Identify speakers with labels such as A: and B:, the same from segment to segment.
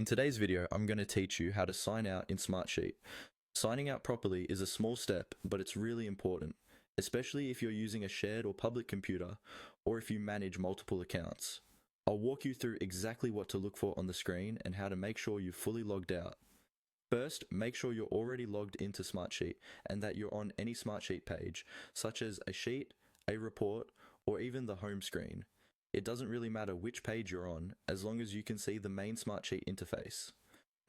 A: In today's video, I'm going to teach you how to sign out in Smartsheet. Signing out properly is a small step, but it's really important, especially if you're using a shared or public computer or if you manage multiple accounts. I'll walk you through exactly what to look for on the screen and how to make sure you've fully logged out. First, make sure you're already logged into Smartsheet and that you're on any Smartsheet page, such as a sheet, a report, or even the home screen. It doesn't really matter which page you're on, as long as you can see the main Smartsheet interface.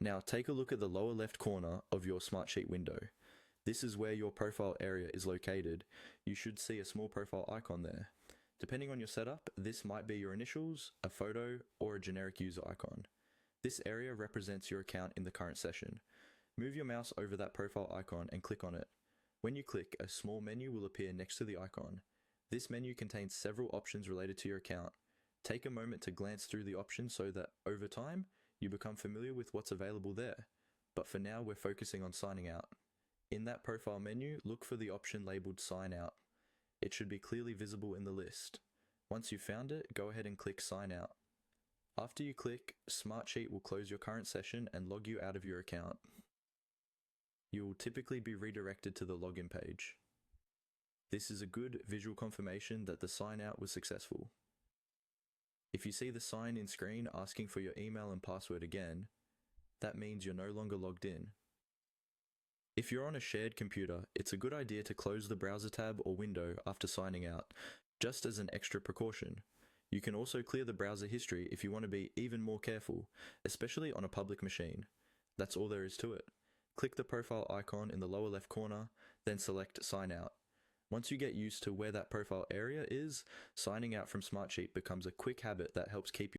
A: Now take a look at the lower left corner of your Smartsheet window. This is where your profile area is located. You should see a small profile icon there. Depending on your setup, this might be your initials, a photo, or a generic user icon. This area represents your account in the current session. Move your mouse over that profile icon and click on it. When you click, a small menu will appear next to the icon. This menu contains several options related to your account. Take a moment to glance through the options so that, over time, you become familiar with what's available there. But for now, we're focusing on signing out. In that profile menu, look for the option labeled Sign Out. It should be clearly visible in the list. Once you've found it, go ahead and click Sign Out. After you click, Smartsheet will close your current session and log you out of your account. You will typically be redirected to the login page. This is a good visual confirmation that the sign out was successful. If you see the sign in screen asking for your email and password again, that means you're no longer logged in. If you're on a shared computer, it's a good idea to close the browser tab or window after signing out, just as an extra precaution. You can also clear the browser history if you want to be even more careful, especially on a public machine. That's all there is to it. Click the profile icon in the lower left corner, then select Sign Out. Once you get used to where that profile area is, signing out from Smartsheet becomes a quick habit that helps keep